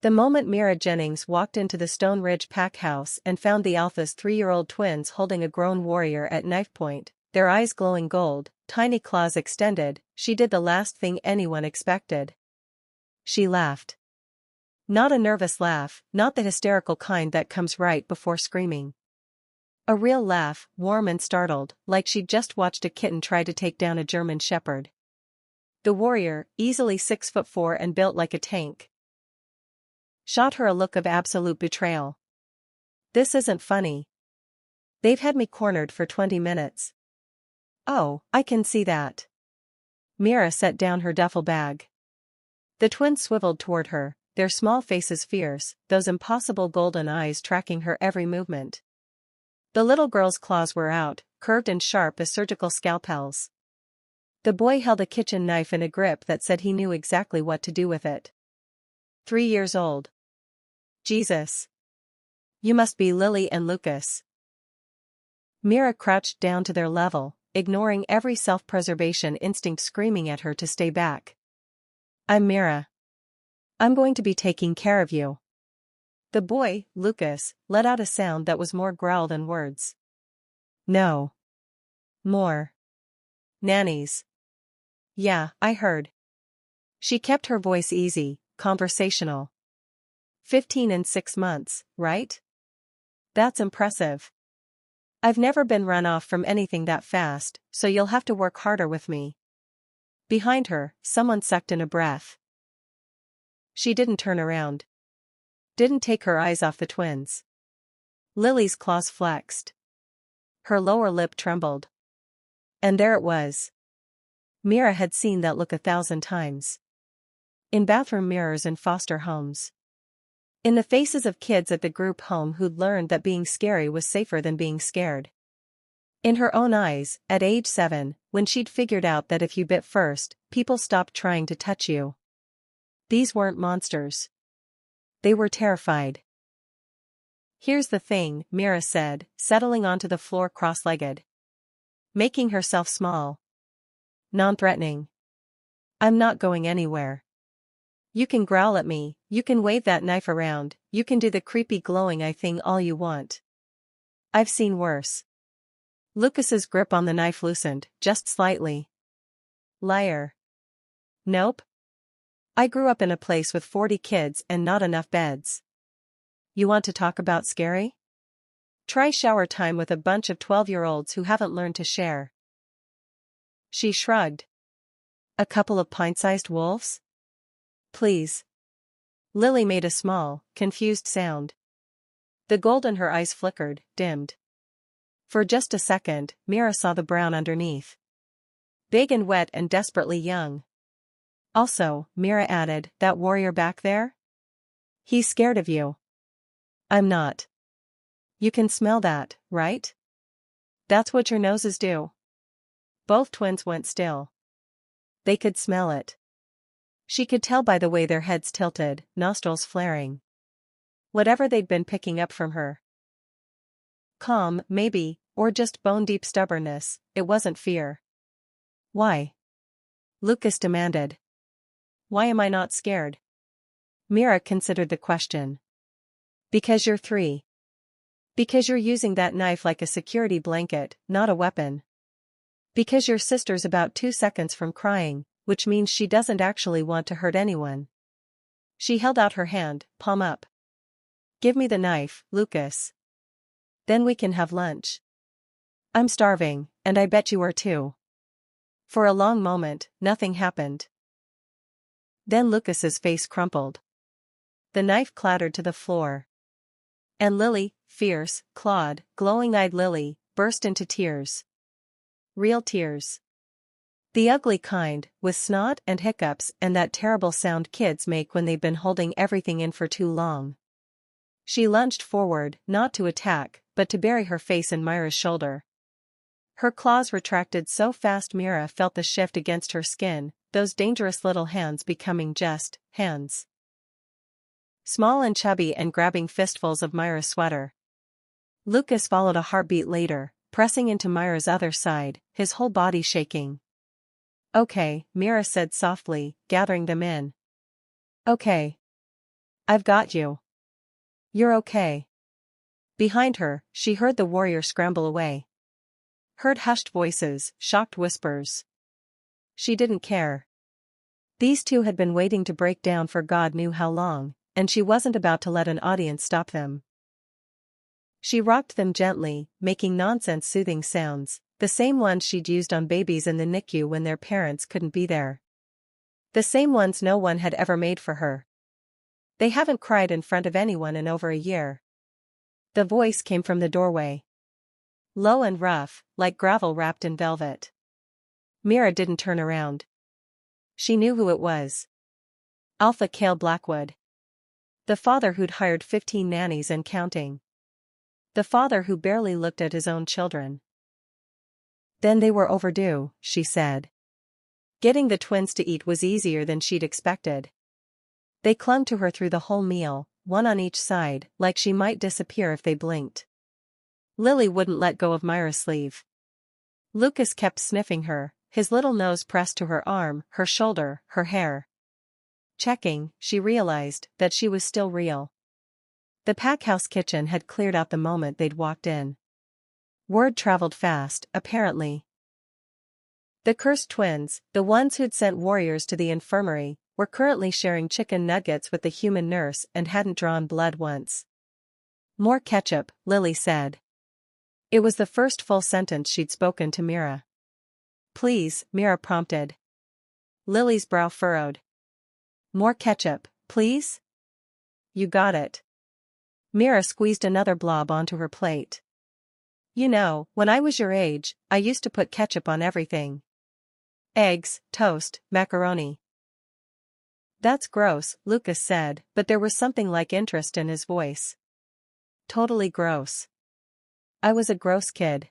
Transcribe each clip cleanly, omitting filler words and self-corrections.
The moment Mira Jennings walked into the Stone Ridge pack house and found the Alpha's 3-year-old twins holding a grown warrior at knife point, their eyes glowing gold, tiny claws extended, she did the last thing anyone expected. She laughed. Not a nervous laugh, not the hysterical kind that comes right before screaming. A real laugh, warm and startled, like she'd just watched a kitten try to take down a German shepherd. The warrior, easily 6'4" and built like a tank, shot her a look of absolute betrayal. This isn't funny. They've had me cornered for 20 minutes. Oh, I can see that. Mira set down her duffel bag. The twins swiveled toward her, their small faces fierce, those impossible golden eyes tracking her every movement. The little girl's claws were out, curved and sharp as surgical scalpels. The boy held a kitchen knife in a grip that said he knew exactly what to do with it. 3 years old. Jesus. You must be Lily and Lucas. Mira crouched down to their level, ignoring every self-preservation instinct screaming at her to stay back. I'm Mira. I'm going to be taking care of you. The boy, Lucas, let out a sound that was more growl than words. No. More. Nannies. Yeah, I heard. She kept her voice easy, conversational. 15 and 6 months, right? That's impressive. I've never been run off from anything that fast, so you'll have to work harder with me. Behind her, someone sucked in a breath. She didn't turn around. Didn't take her eyes off the twins. Lily's claws flexed. Her lower lip trembled. And there it was. Mira had seen that look 1,000 times. In bathroom mirrors in foster homes. In the faces of kids at the group home who'd learned that being scary was safer than being scared. In her own eyes, at age 7, when she'd figured out that if you bit first, people stopped trying to touch you. These weren't monsters. They were terrified. Here's the thing, Mira said, settling onto the floor cross-legged. Making herself small. Non-threatening. I'm not going anywhere. You can growl at me, you can wave that knife around, you can do the creepy glowing eye thing all you want. I've seen worse. Lucas's grip on the knife loosened, just slightly. Liar. Nope. I grew up in a place with 40 kids and not enough beds. You want to talk about scary? Try shower time with a bunch of 12-year-olds who haven't learned to share. She shrugged. A couple of pint-sized wolves? Please. Lily made a small, confused sound. The gold in her eyes flickered, dimmed. For just a second, Mira saw the brown underneath. Big and wet and desperately young. Also, Mira added, that warrior back there? He's scared of you. I'm not. You can smell that, right? That's what your noses do. Both twins went still. They could smell it. She could tell by the way their heads tilted, nostrils flaring. Whatever they'd been picking up from her. Calm, maybe, or just bone-deep stubbornness, it wasn't fear. Why? Lucas demanded. Why am I not scared? Mira considered the question. Because you're 3. Because you're using that knife like a security blanket, not a weapon. Because your sister's about 2 seconds from crying, which means she doesn't actually want to hurt anyone. She held out her hand, palm up. Give me the knife, Lucas. Then we can have lunch. I'm starving, and I bet you are too. For a long moment, nothing happened. Then Lucas's face crumpled. The knife clattered to the floor. And Lily, fierce, clawed, glowing-eyed Lily, burst into tears. Real tears. The ugly kind, with snot and hiccups and that terrible sound kids make when they've been holding everything in for too long. She lunged forward, not to attack, but to bury her face in Myra's shoulder. Her claws retracted so fast Mira felt the shift against her skin, those dangerous little hands becoming just hands. Small and chubby and grabbing fistfuls of Myra's sweater. Lucas followed a heartbeat later, pressing into Myra's other side, his whole body shaking. Okay, Mira said softly, gathering them in. Okay. I've got you. You're okay. Behind her, she heard the warrior scramble away. Heard hushed voices, shocked whispers. She didn't care. These two had been waiting to break down for God knew how long, and she wasn't about to let an audience stop them. She rocked them gently, making nonsense soothing sounds, the same ones she'd used on babies in the NICU when their parents couldn't be there. The same ones no one had ever made for her. They haven't cried in front of anyone in over a year. The voice came from the doorway. Low and rough, like gravel wrapped in velvet. Mira didn't turn around. She knew who it was. Alpha Cale Blackwood. The father who'd hired 15 nannies and counting. The father who barely looked at his own children. Then they were overdue, she said. Getting the twins to eat was easier than she'd expected. They clung to her through the whole meal, one on each side, like she might disappear if they blinked. Lily wouldn't let go of Myra's sleeve. Lucas kept sniffing her, his little nose pressed to her arm, her shoulder, her hair. Checking, she realized that she was still real. The packhouse kitchen had cleared out the moment they'd walked in. Word traveled fast, apparently. The cursed twins, the ones who'd sent warriors to the infirmary, were currently sharing chicken nuggets with the human nurse and hadn't drawn blood once. More ketchup, Lily said. It was the first full sentence she'd spoken to Mira. Please, Mira prompted. Lily's brow furrowed. More ketchup, please? You got it. Mira squeezed another blob onto her plate. You know, when I was your age, I used to put ketchup on everything. Eggs, toast, macaroni. That's gross, Lucas said, but there was something like interest in his voice. Totally gross. I was a gross kid.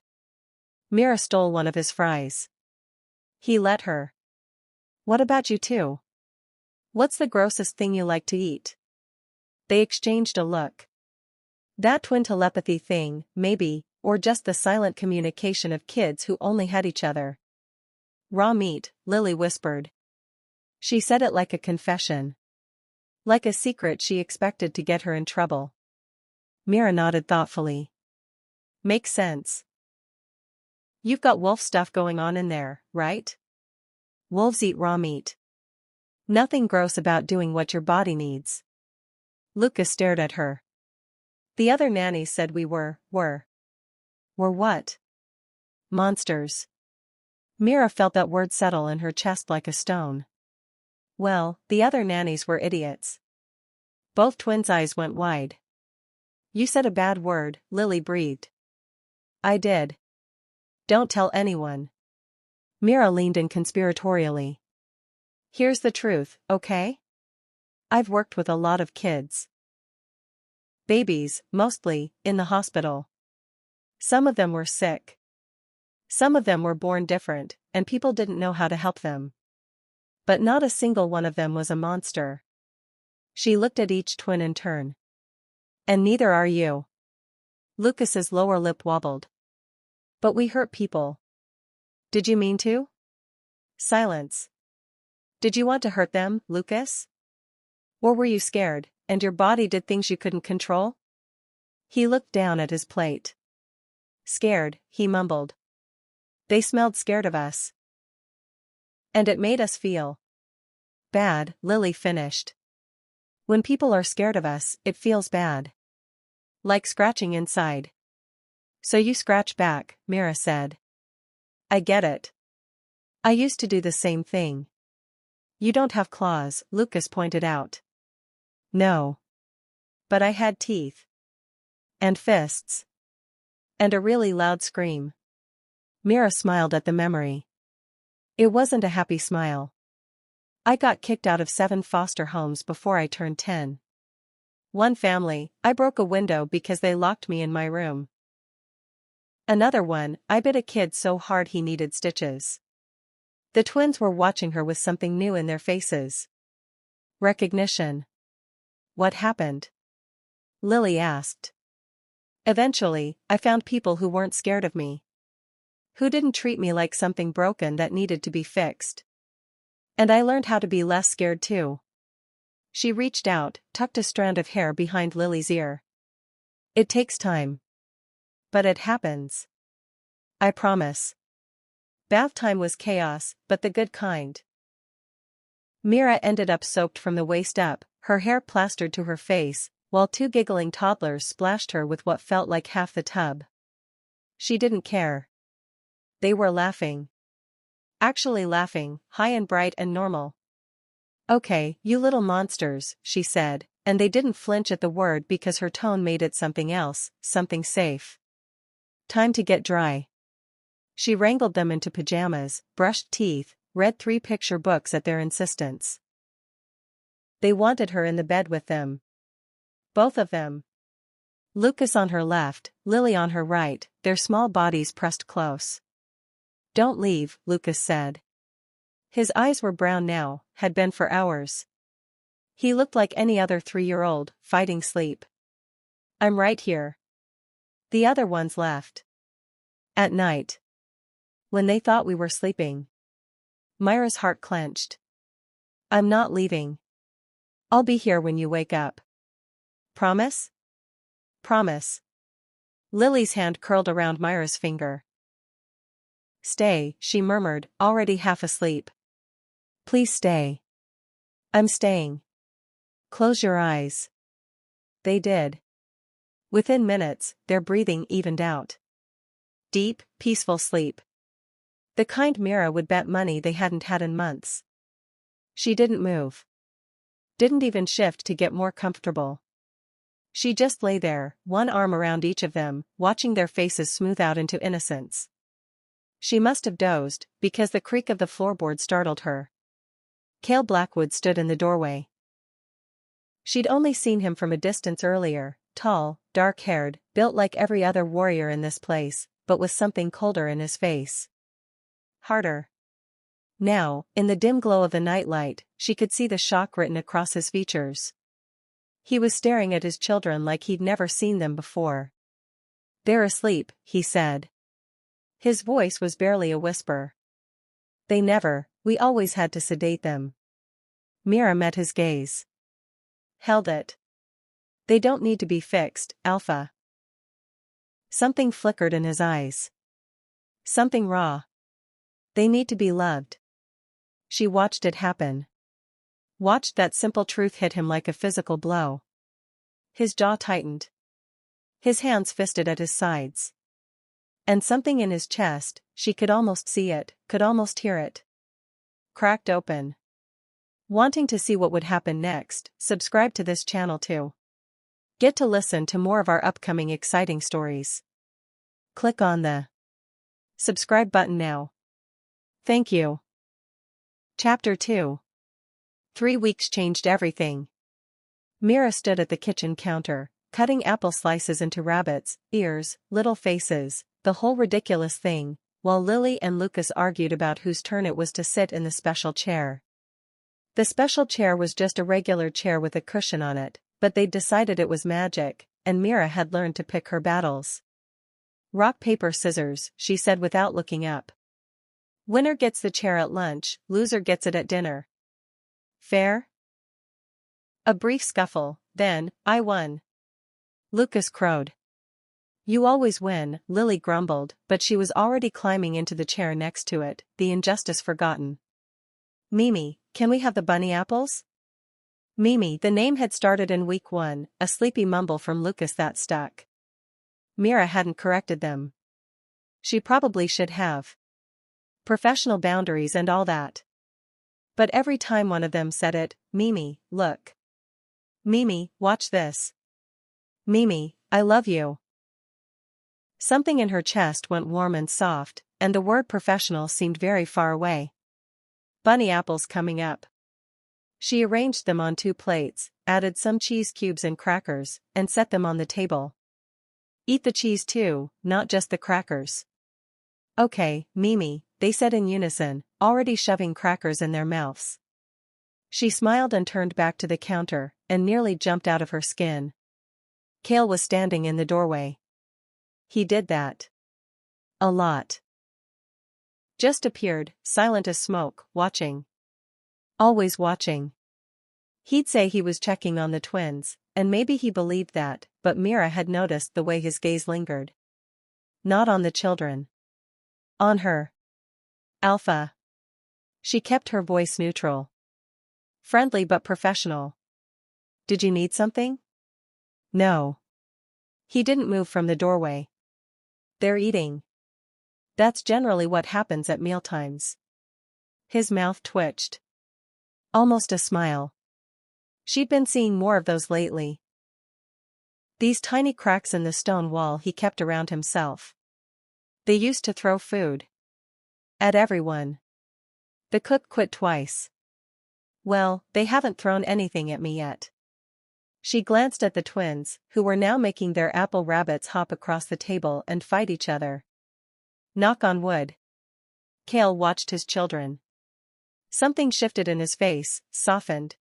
Mira stole one of his fries. He let her. What about you two? What's the grossest thing you like to eat? They exchanged a look. That twin telepathy thing, maybe, or just the silent communication of kids who only had each other. Raw meat, Lily whispered. She said it like a confession. Like a secret she expected to get her in trouble. Mira nodded thoughtfully. Makes sense. You've got wolf stuff going on in there, right? Wolves eat raw meat. Nothing gross about doing what your body needs. Lucas stared at her. The other nannies said we were what? Monsters. Mira felt that word settle in her chest like a stone. Well, the other nannies were idiots. Both twins' eyes went wide. You said a bad word, Lily breathed. I did. Don't tell anyone. Mira leaned in conspiratorially. Here's the truth, okay? I've worked with a lot of kids. Babies, mostly, in the hospital. Some of them were sick. Some of them were born different, and people didn't know how to help them. But not a single one of them was a monster. She looked at each twin in turn. And neither are you. Lucas's lower lip wobbled. But we hurt people. Did you mean to? Silence. Did you want to hurt them, Lucas? Or were you scared, and your body did things you couldn't control? He looked down at his plate. Scared, he mumbled. They smelled scared of us. And it made us feel bad, Lily finished. When people are scared of us, it feels bad. Like scratching inside. So you scratch back, Mira said. I get it. I used to do the same thing. You don't have claws, Lucas pointed out. No. But I had teeth. And fists. And a really loud scream. Mira smiled at the memory. It wasn't a happy smile. I got kicked out of 7 foster homes before I turned 10. One family, I broke a window because they locked me in my room. Another one, I bit a kid so hard he needed stitches. The twins were watching her with something new in their faces. Recognition. What happened? Lily asked. Eventually, I found people who weren't scared of me. Who didn't treat me like something broken that needed to be fixed. And I learned how to be less scared too. She reached out, tucked a strand of hair behind Lily's ear. It takes time. But it happens. I promise. Bath time was chaos, but the good kind. Mira ended up soaked from the waist up, her hair plastered to her face, while two giggling toddlers splashed her with what felt like half the tub. She didn't care. They were laughing. Actually laughing, high and bright and normal. Okay, you little monsters, she said, and they didn't flinch at the word because her tone made it something else, something safe. Time to get dry. She wrangled them into pajamas, brushed teeth, read 3 picture books at their insistence. They wanted her in the bed with them. Both of them. Lucas on her left, Lily on her right, their small bodies pressed close. Don't leave, Lucas said. His eyes were brown now, had been for hours. He looked like any other 3-year-old, fighting sleep. I'm right here. The other ones left. At night. When they thought we were sleeping. Myra's heart clenched. I'm not leaving. I'll be here when you wake up. Promise? Promise. Lily's hand curled around Myra's finger. Stay, she murmured, already half asleep. Please stay. I'm staying. Close your eyes. They did. Within minutes, their breathing evened out. Deep, peaceful sleep. The kind Mira would bet money they hadn't had in months. She didn't move. Didn't even shift to get more comfortable. She just lay there, one arm around each of them, watching their faces smooth out into innocence. She must have dozed, because the creak of the floorboard startled her. Cale Blackwood stood in the doorway. She'd only seen him from a distance earlier, tall, dark-haired, built like every other warrior in this place, but with something colder in his face. Harder. Now, in the dim glow of the nightlight, she could see the shock written across his features. He was staring at his children like he'd never seen them before. They're asleep, he said. His voice was barely a whisper. We always had to sedate them. Mira met his gaze. Held it. They don't need to be fixed, Alpha. Something flickered in his eyes. Something raw. They need to be loved. She watched it happen. Watched that simple truth hit him like a physical blow. His jaw tightened. His hands fisted at his sides. And something in his chest, she could almost see it, could almost hear it. Cracked open. Wanting to see what would happen next, subscribe to this channel too. Get to listen to more of our upcoming exciting stories. Click on the subscribe button now. Thank you. Chapter 2. 3 weeks changed everything. Mira stood at the kitchen counter, cutting apple slices into rabbits' ears, little faces, the whole ridiculous thing, while Lily and Lucas argued about whose turn it was to sit in the special chair. The special chair was just a regular chair with a cushion on it, but they'd decided it was magic, and Mira had learned to pick her battles. Rock, paper, scissors, she said without looking up. Winner gets the chair at lunch, loser gets it at dinner. Fair? A brief scuffle, then, I won. Lucas crowed. You always win, Lily grumbled, but she was already climbing into the chair next to it, the injustice forgotten. Mimi, can we have the bunny apples? Mimi, the name had started in week 1, a sleepy mumble from Lucas that stuck. Mira hadn't corrected them. She probably should have. Professional boundaries and all that. But every time one of them said it, Mimi, look. Mimi, watch this. Mimi, I love you. Something in her chest went warm and soft, and the word professional seemed very far away. Bunny apples coming up. She arranged them on 2 plates, added some cheese cubes and crackers, and set them on the table. Eat the cheese too, not just the crackers. Okay, Mimi, they said in unison, already shoving crackers in their mouths. She smiled and turned back to the counter, and nearly jumped out of her skin. Cale was standing in the doorway. He did that. A lot. Just appeared, silent as smoke, watching. Always watching. He'd say he was checking on the twins, and maybe he believed that, but Mira had noticed the way his gaze lingered. Not on the children. On her. Alpha. She kept her voice neutral. Friendly but professional. Did you need something? No. He didn't move from the doorway. They're eating. That's generally what happens at mealtimes. His mouth twitched. Almost a smile. She'd been seeing more of those lately. These tiny cracks in the stone wall he kept around himself. They used to throw food. At everyone. The cook quit twice. Well, they haven't thrown anything at me yet. She glanced at the twins, who were now making their apple rabbits hop across the table and fight each other. Knock on wood. Kale watched his children. Something shifted in his face, softened.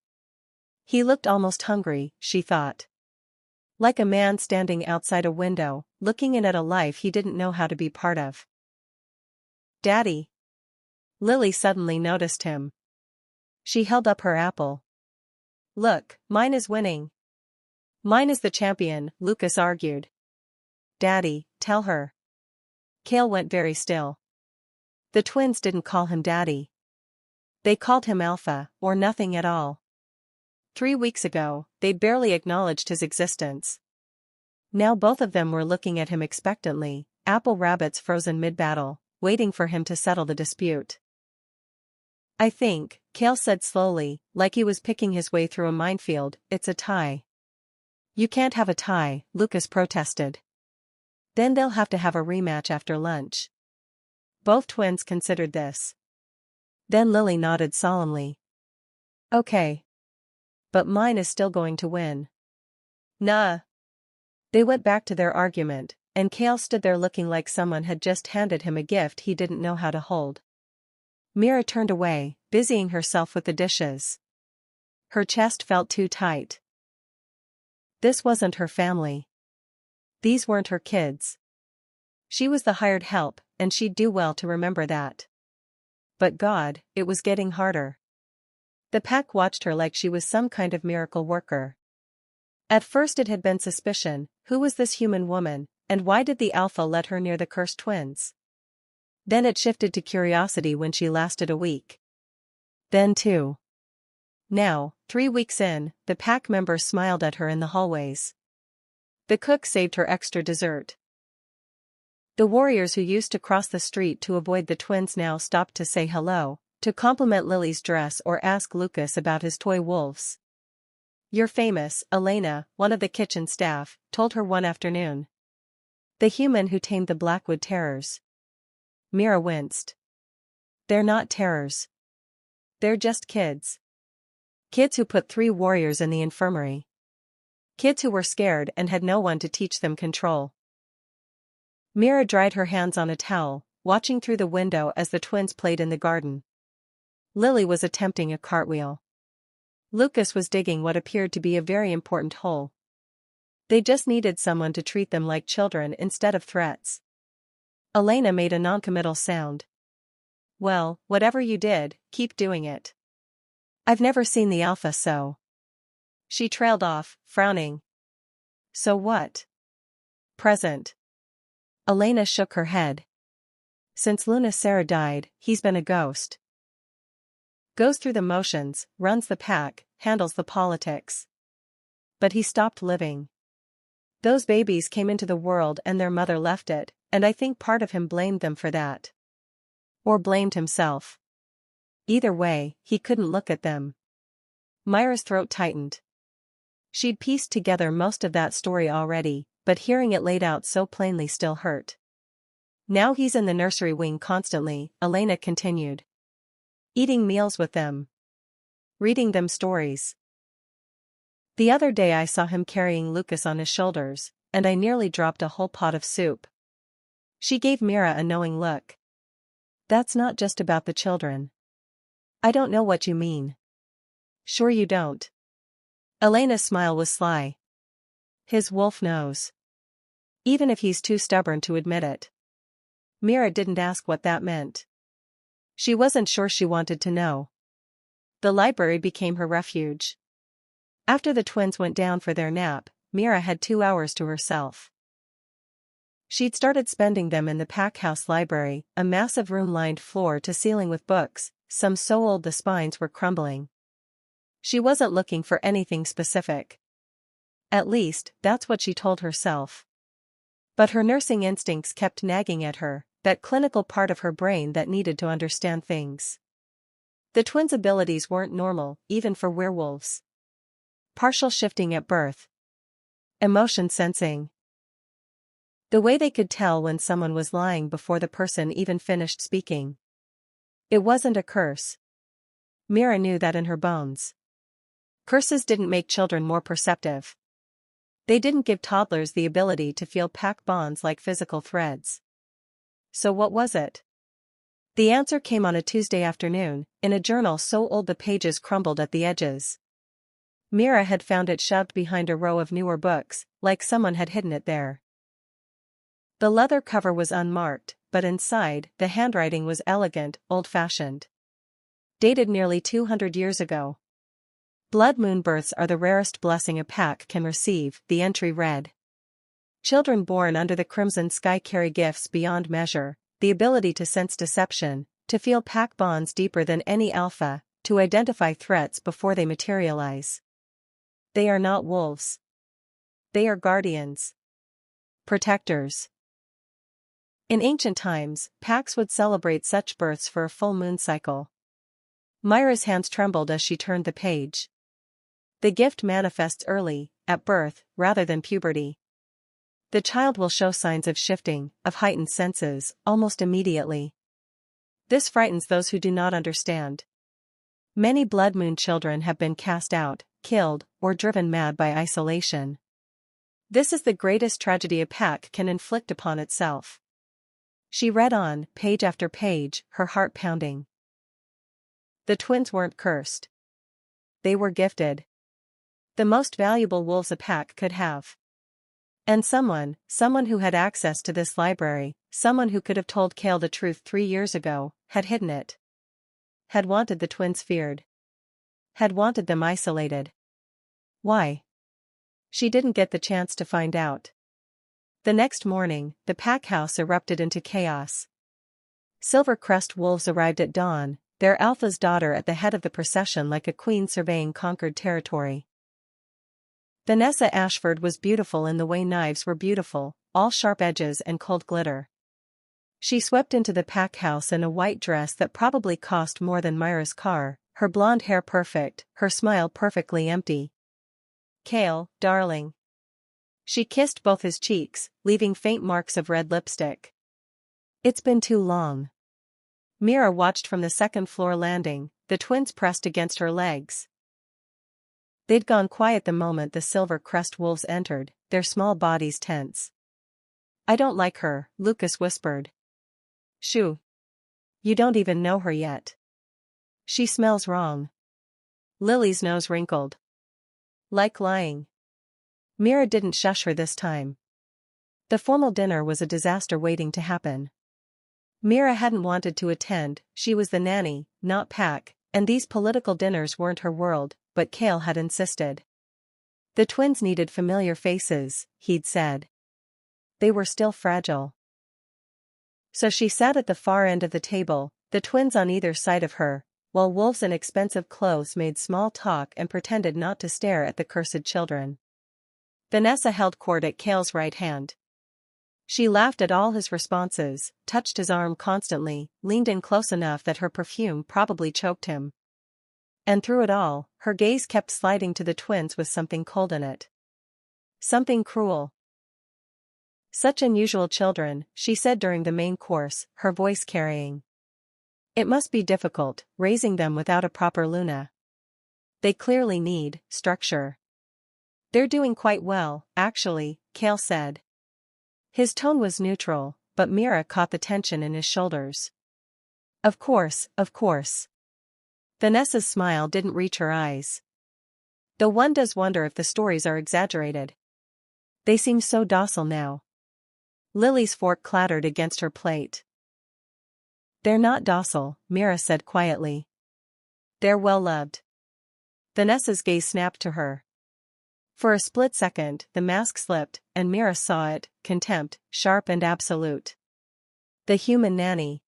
He looked almost hungry, she thought. Like a man standing outside a window, looking in at a life he didn't know how to be part of. Daddy. Lily suddenly noticed him. She held up her apple. Look, mine is winning. Mine is the champion, Lucas argued. Daddy, tell her. Kale went very still. The twins didn't call him Daddy. They called him Alpha, or nothing at all. 3 weeks ago, they'd barely acknowledged his existence. Now both of them were looking at him expectantly, apple rabbits frozen mid-battle, waiting for him to settle the dispute. I think, Kale said slowly, like he was picking his way through a minefield, it's a tie. You can't have a tie, Lucas protested. Then they'll have to have a rematch after lunch. Both twins considered this. Then Lily nodded solemnly. Okay. But mine is still going to win. Nah. They went back to their argument, and Kale stood there looking like someone had just handed him a gift he didn't know how to hold. Mira turned away, busying herself with the dishes. Her chest felt too tight. This wasn't her family. These weren't her kids. She was the hired help, and she'd do well to remember that. But God, it was getting harder. The pack watched her like she was some kind of miracle worker. At first it had been suspicion, who was this human woman, and why did the Alpha let her near the cursed twins? Then it shifted to curiosity when she lasted a week. Then 2. Now, 3 weeks in, the pack members smiled at her in the hallways. The cook saved her extra dessert. The warriors who used to cross the street to avoid the twins now stopped to say hello, to compliment Lily's dress or ask Lucas about his toy wolves. You're famous, Elena, one of the kitchen staff, told her one afternoon. The human who tamed the Blackwood terrors. Mira winced. They're not terrors. They're just kids. Kids who put 3 warriors in the infirmary. Kids who were scared and had no one to teach them control. Mira dried her hands on a towel, watching through the window as the twins played in the garden. Lily was attempting a cartwheel. Lucas was digging what appeared to be a very important hole. They just needed someone to treat them like children instead of threats. Elena made a noncommittal sound. Well, whatever you did, keep doing it. I've never seen the Alpha so. She trailed off, frowning. So what? Present. Elena shook her head. Since Luna Sarah died, he's been a ghost. Goes through the motions, runs the pack, handles the politics. But he stopped living. Those babies came into the world and their mother left it, and I think part of him blamed them for that. Or blamed himself. Either way, he couldn't look at them. Myra's throat tightened. She'd pieced together most of that story already, but hearing it laid out so plainly still hurt. Now he's in the nursery wing constantly, Elena continued. Eating meals with them. Reading them stories. The other day I saw him carrying Lucas on his shoulders, and I nearly dropped a whole pot of soup. She gave Mira a knowing look. That's not just about the children. I don't know what you mean. Sure you don't. Elena's smile was sly. His wolf knows. Even if he's too stubborn to admit it. Mira didn't ask what that meant. She wasn't sure she wanted to know. The library became her refuge. After the twins went down for their nap, Mira had 2 hours to herself. She'd started spending them in the pack house library, a massive room lined floor to ceiling with books, some so old the spines were crumbling. She wasn't looking for anything specific. At least, that's what she told herself. But her nursing instincts kept nagging at her, that clinical part of her brain that needed to understand things. The twins' abilities weren't normal, even for werewolves. Partial shifting at birth. Emotion sensing. The way they could tell when someone was lying before the person even finished speaking. It wasn't a curse. Mira knew that in her bones. Curses didn't make children more perceptive. They didn't give toddlers the ability to feel pack bonds like physical threads. So what was it? The answer came on a Tuesday afternoon, in a journal so old the pages crumbled at the edges. Mira had found it shoved behind a row of newer books, like someone had hidden it there. The leather cover was unmarked, but inside, the handwriting was elegant, old-fashioned. Dated nearly 200 years ago. Blood moon births are the rarest blessing a pack can receive, the entry read. Children born under the crimson sky carry gifts beyond measure, the ability to sense deception, to feel pack bonds deeper than any alpha, to identify threats before they materialize. They are not wolves. They are guardians. Protectors. In ancient times, packs would celebrate such births for a full moon cycle. Myra's hands trembled as she turned the page. The gift manifests early, at birth, rather than puberty. The child will show signs of shifting, of heightened senses, almost immediately. This frightens those who do not understand. Many blood moon children have been cast out, killed, or driven mad by isolation. This is the greatest tragedy a pack can inflict upon itself. She read on, page after page, her heart pounding. The twins weren't cursed. They were gifted. The most valuable wolves a pack could have. And someone who had access to this library, someone who could have told Cale the truth 3 years ago, had hidden it. Had wanted the twins feared. Had wanted them isolated. Why? She didn't get the chance to find out. The next morning, the pack house erupted into chaos. Silver Crest wolves arrived at dawn, their alpha's daughter at the head of the procession like a queen surveying conquered territory. Vanessa Ashford was beautiful in the way knives were beautiful, all sharp edges and cold glitter. She swept into the pack house in a white dress that probably cost more than Myra's car, her blonde hair perfect, her smile perfectly empty. "Cale, darling." She kissed both his cheeks, leaving faint marks of red lipstick. "It's been too long." Mira watched from the second-floor landing, the twins pressed against her legs. They'd gone quiet the moment the Silver Crest wolves entered, their small bodies tense. "I don't like her," Lucas whispered. "Shoo. You don't even know her yet. She smells wrong." Lily's nose wrinkled. "Like lying." Mira didn't shush her this time. The formal dinner was a disaster waiting to happen. Mira hadn't wanted to attend, she was the nanny, not Pack, and these political dinners weren't her world, but Cale had insisted. The twins needed familiar faces, he'd said. They were still fragile. So she sat at the far end of the table, the twins on either side of her, while wolves in expensive clothes made small talk and pretended not to stare at the cursed children. Vanessa held court at Cale's right hand. She laughed at all his responses, touched his arm constantly, leaned in close enough that her perfume probably choked him. And through it all, her gaze kept sliding to the twins with something cold in it. Something cruel. "Such unusual children," she said during the main course, her voice carrying. "It must be difficult, raising them without a proper Luna. They clearly need structure." "They're doing quite well, actually," Cale said. His tone was neutral, but Mira caught the tension in his shoulders. Of course, of course." Vanessa's smile didn't reach her eyes. "Though one does wonder if the stories are exaggerated. They seem so docile now." Lily's fork clattered against her plate. "They're not docile," Mira said quietly. "They're well loved." Vanessa's gaze snapped to her. For a split second, the mask slipped, and Mira saw it, contempt, sharp and absolute. The human nanny.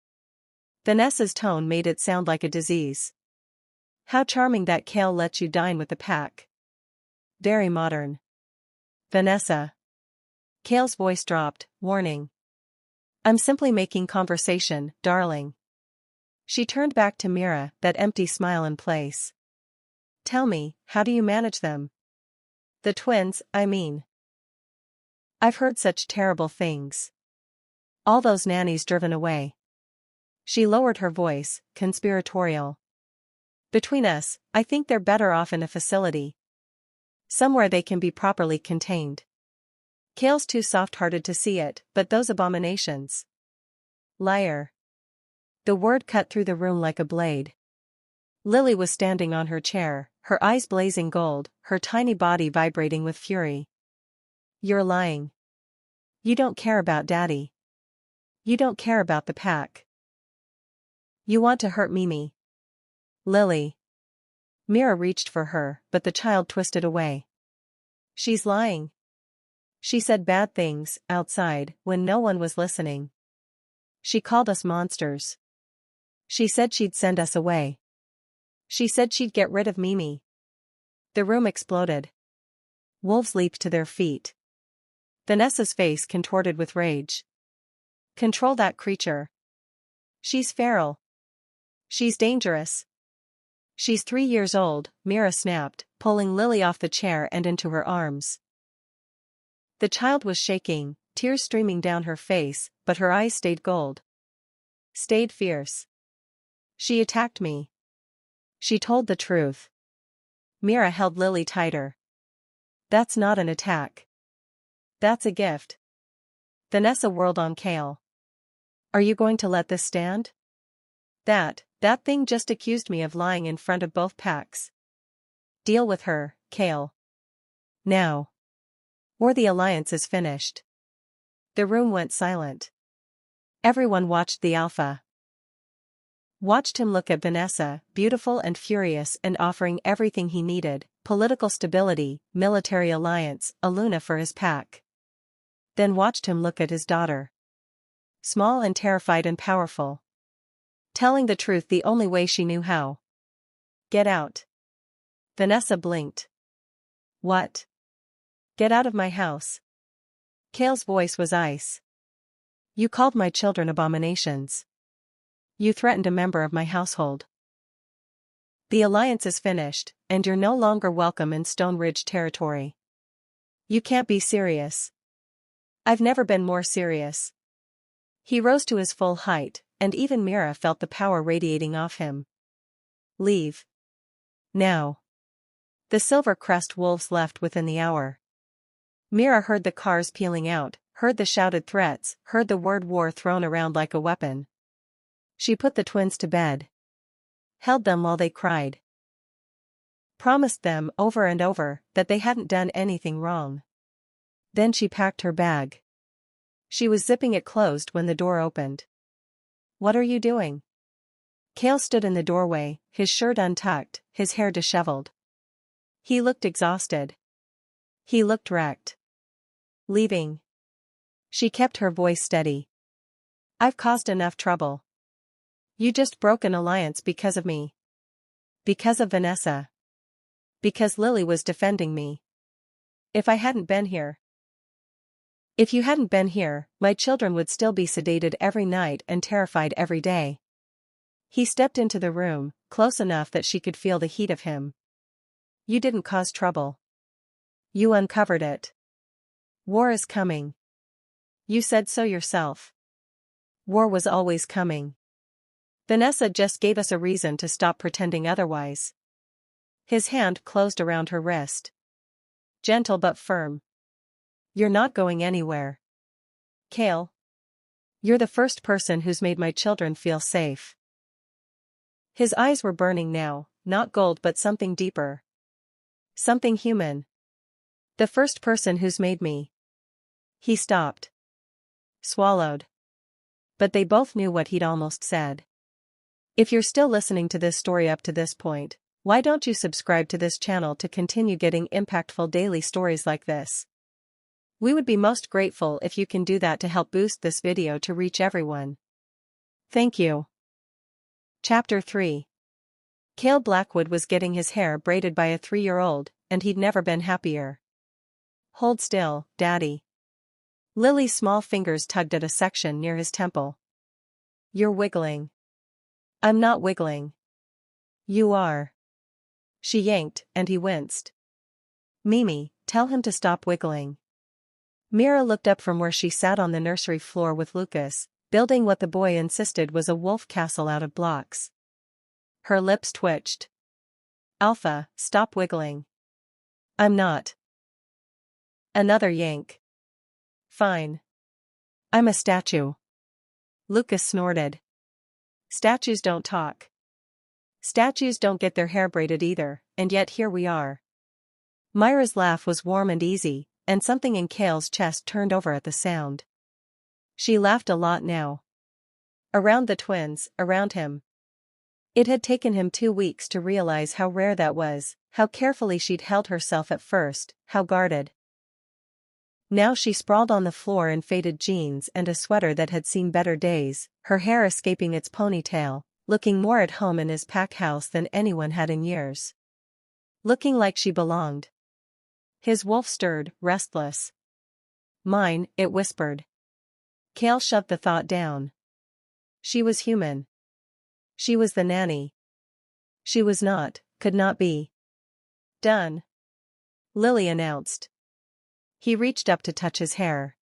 Vanessa's tone made it sound like a disease. How charming that Kale lets you dine with the pack. Very modern. Vanessa. Kale's voice dropped, warning. I'm simply making conversation, darling. She turned back to Mira, that empty smile in place. Tell me, how do you manage them? The twins, I mean. I've heard such terrible things. All those nannies driven away. She lowered her voice, conspiratorial. Between us, I think they're better off in a facility. Somewhere they can be properly contained. Kale's too soft-hearted to see it, but those abominations. Liar. The word cut through the room like a blade. Lily was standing on her chair, her eyes blazing gold, her tiny body vibrating with fury. You're lying. You don't care about Daddy. You don't care about the pack. You want to hurt Mimi. Lily. Mira reached for her, but the child twisted away. She's lying. She said bad things, outside, when no one was listening. She called us monsters. She said she'd send us away. She said she'd get rid of Mimi. The room exploded. Wolves leaped to their feet. Vanessa's face contorted with rage. Control that creature. She's feral. She's dangerous. She's 3 years old, Mira snapped, pulling Lily off the chair and into her arms. The child was shaking, tears streaming down her face, but her eyes stayed gold. Stayed fierce. She attacked me. She told the truth. Mira held Lily tighter. That's not an attack. That's a gift. Vanessa whirled on Kale. Are you going to let this stand? That thing just accused me of lying in front of both packs. Deal with her, Kale. Now. Or the alliance is finished. The room went silent. Everyone watched the alpha. Watched him look at Vanessa, beautiful and furious and offering everything he needed, political stability, military alliance, a Luna for his pack. Then watched him look at his daughter. Small and terrified and powerful. Telling the truth the only way she knew how. Get out. Vanessa blinked. What? Get out of my house. Kale's voice was ice. You called my children abominations. You threatened a member of my household. The alliance is finished, and you're no longer welcome in Stone Ridge territory. You can't be serious. I've never been more serious. He rose to his full height, and even Mira felt the power radiating off him. Leave. Now. The Silver Crest wolves left within the hour. Mira heard the cars peeling out, heard the shouted threats, heard the word war thrown around like a weapon. She put the twins to bed. Held them while they cried. Promised them over and over that they hadn't done anything wrong. Then she packed her bag. She was zipping it closed when the door opened. What are you doing? Kale stood in the doorway, his shirt untucked, his hair disheveled. He looked exhausted. He looked wrecked. Leaving. She kept her voice steady. I've caused enough trouble. You just broke an alliance because of me. Because of Vanessa. Because Lily was defending me. If I hadn't been here. If you hadn't been here, my children would still be sedated every night and terrified every day. He stepped into the room, close enough that she could feel the heat of him. You didn't cause trouble. You uncovered it. War is coming. You said so yourself. War was always coming. Vanessa just gave us a reason to stop pretending otherwise. His hand closed around her wrist. Gentle but firm. You're not going anywhere. Kale. You're the first person who's made my children feel safe. His eyes were burning now, not gold but something deeper. Something human. The first person who's made me. He stopped. Swallowed. But they both knew what he'd almost said. If you're still listening to this story up to this point, Why don't you subscribe to this channel to continue getting impactful daily stories like this? We would be most grateful if you can do that to help boost this video to reach everyone. Thank you. Chapter 3. Cale Blackwood was getting his hair braided by a 3-year-old, and he'd never been happier. Hold still, Daddy. Lily's small fingers tugged at a section near his temple. You're wiggling. I'm not wiggling. You are. She yanked, and he winced. Mimi, tell him to stop wiggling. Mira looked up from where she sat on the nursery floor with Lucas, building what the boy insisted was a wolf castle out of blocks. Her lips twitched. Alpha, stop wiggling. I'm not. Another yank. Fine. I'm a statue. Lucas snorted. Statues don't talk. Statues don't get their hair braided either, and yet here we are. Myra's laugh was warm and easy, and something in Cale's chest turned over at the sound. She laughed a lot now. Around the twins, around him. It had taken him 2 weeks to realize how rare that was, how carefully she'd held herself at first, how guarded. Now she sprawled on the floor in faded jeans and a sweater that had seen better days, her hair escaping its ponytail, looking more at home in his pack house than anyone had in years. Looking like she belonged. His wolf stirred, restless. Mine, it whispered. Cale shoved the thought down. She was human. She was the nanny. She was not, could not be. Done. Lily announced. He reached up to touch his hair.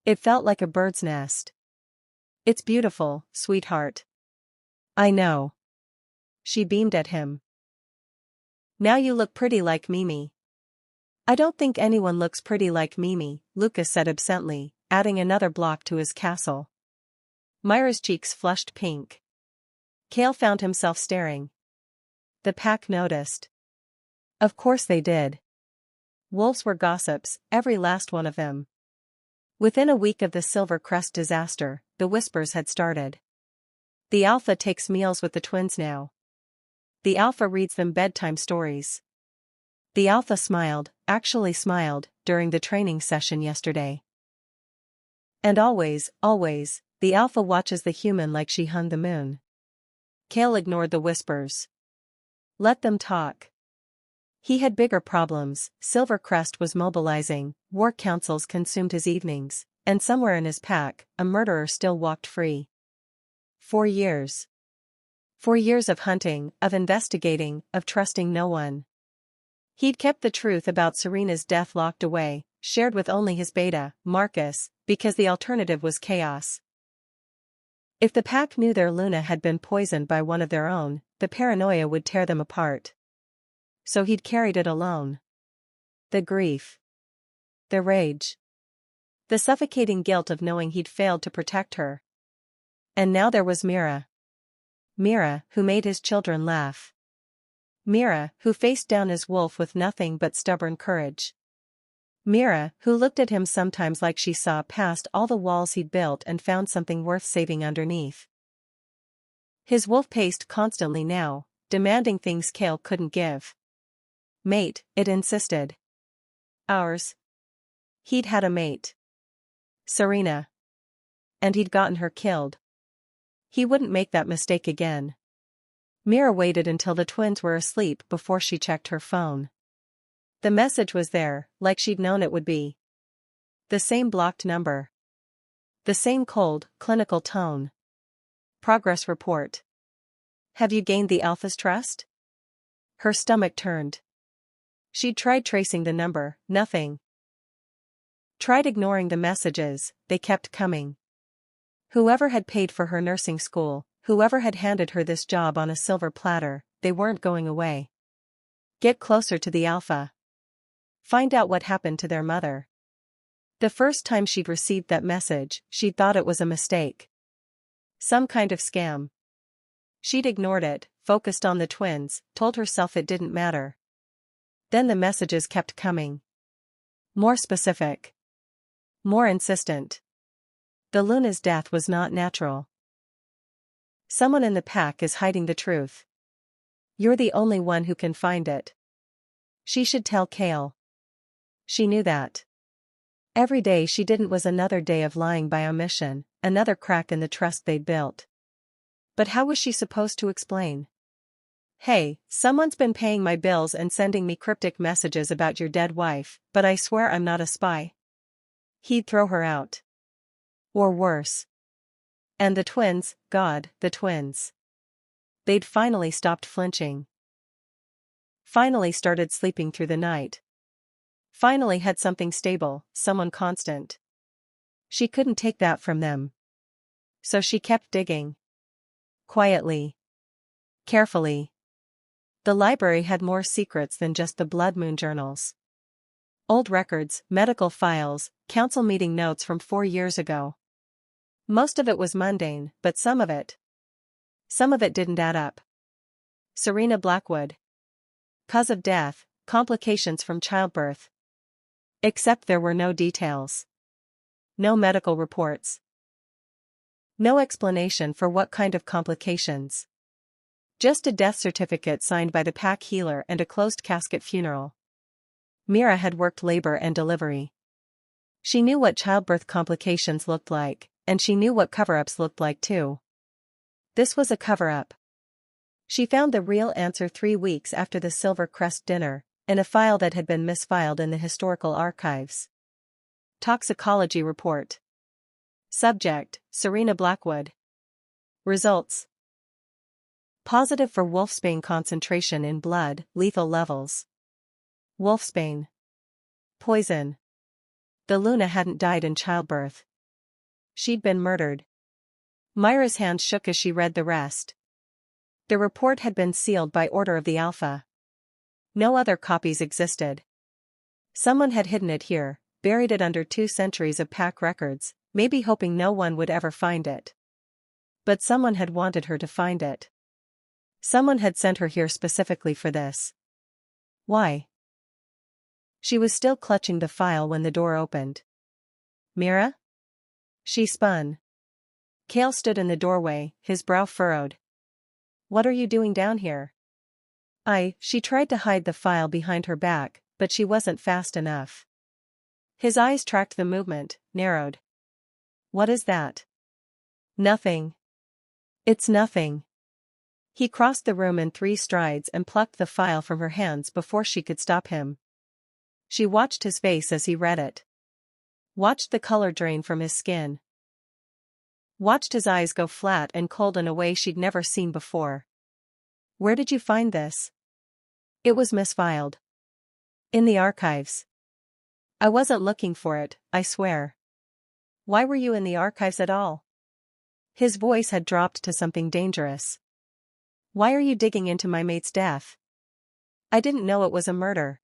It felt like a bird's nest. It's beautiful, sweetheart. I know. She beamed at him. Now you look pretty like Mimi. I don't think anyone looks pretty like Mimi, Lucas said absently, adding another block to his castle. Myra's cheeks flushed pink. Cale found himself staring. The pack noticed. Of course they did. Wolves were gossips, every last one of them. Within a week of the Silver Crest disaster, the whispers had started. The Alpha takes meals with the twins now. The Alpha reads them bedtime stories. The Alpha smiled, actually smiled, during the training session yesterday. And always, the Alpha watches the human like she hung the moon. Cale ignored the whispers. Let them talk. He had bigger problems. Silver Crest was mobilizing, war councils consumed his evenings, and somewhere in his pack, a murderer still walked free. 4 years. 4 years of hunting, of investigating, of trusting no one. He'd kept the truth about Serena's death locked away, shared with only his beta, Marcus, because the alternative was chaos. If the pack knew their Luna had been poisoned by one of their own, the paranoia would tear them apart. So he'd carried it alone. The grief. The rage. The suffocating guilt of knowing he'd failed to protect her. And now there was Mira. Mira, who made his children laugh. Mira, who faced down his wolf with nothing but stubborn courage. Mira, who looked at him sometimes like she saw past all the walls he'd built and found something worth saving underneath. His wolf paced constantly now, demanding things Cale couldn't give. Mate, it insisted. Ours. He'd had a mate. Serena. And he'd gotten her killed. He wouldn't make that mistake again. Mira waited until the twins were asleep before she checked her phone. The message was there, like she'd known it would be. The same blocked number. The same cold, clinical tone. Progress report. Have you gained the Alpha's trust? Her stomach turned. She'd tried tracing the number, nothing. Tried ignoring the messages, they kept coming. Whoever had paid for her nursing school, whoever had handed her this job on a silver platter, they weren't going away. Get closer to the Alpha. Find out what happened to their mother. The first time she'd received that message, she'd thought it was a mistake. Some kind of scam. She'd ignored it, focused on the twins, told herself it didn't matter. Then the messages kept coming. More specific. More insistent. The Luna's death was not natural. Someone in the pack is hiding the truth. You're the only one who can find it. She should tell Kale. She knew that. Every day she didn't was another day of lying by omission, another crack in the trust they'd built. But how was she supposed to explain? Hey, someone's been paying my bills and sending me cryptic messages about your dead wife, but I swear I'm not a spy. He'd throw her out. Or worse. And the twins, God, the twins. They'd finally stopped flinching. Finally started sleeping through the night. Finally had something stable, someone constant. She couldn't take that from them. So she kept digging. Quietly. Carefully. The library had more secrets than just the blood moon journals. Old records, medical files, council meeting notes from 4 years ago. Most of it was mundane, but some of it didn't add up. Serena Blackwood. Cause of death, complications from childbirth. Except there were no details. No medical reports. No explanation for what kind of complications. Just a death certificate signed by the pack healer and a closed casket funeral. Mira had worked labor and delivery. She knew what childbirth complications looked like, and she knew what cover-ups looked like too. This was a cover-up. She found the real answer 3 weeks after the Silver Crest dinner, in a file that had been misfiled in the historical archives. Toxicology report. Subject, Serena Blackwood. Results. Positive for wolfsbane concentration in blood, lethal levels. Wolfsbane. Poison. The Luna hadn't died in childbirth. She'd been murdered. Myra's hands shook as she read the rest. The report had been sealed by order of the Alpha. No other copies existed. Someone had hidden it here, buried it under 2 centuries of pack records, maybe hoping no one would ever find it. But someone had wanted her to find it. Someone had sent her here specifically for this. Why? She was still clutching the file when the door opened. Mira? She spun. Kale stood in the doorway, his brow furrowed. What are you doing down here? She tried to hide the file behind her back, but she wasn't fast enough. His eyes tracked the movement, narrowed. What is that? Nothing. It's nothing. He crossed the room in 3 strides and plucked the file from her hands before she could stop him. She watched his face as he read it. Watched the color drain from his skin. Watched his eyes go flat and cold in a way she'd never seen before. Where did you find this? It was misfiled. In the archives. I wasn't looking for it, I swear. Why were you in the archives at all? His voice had dropped to something dangerous. Why are you digging into my mate's death? I didn't know it was a murder.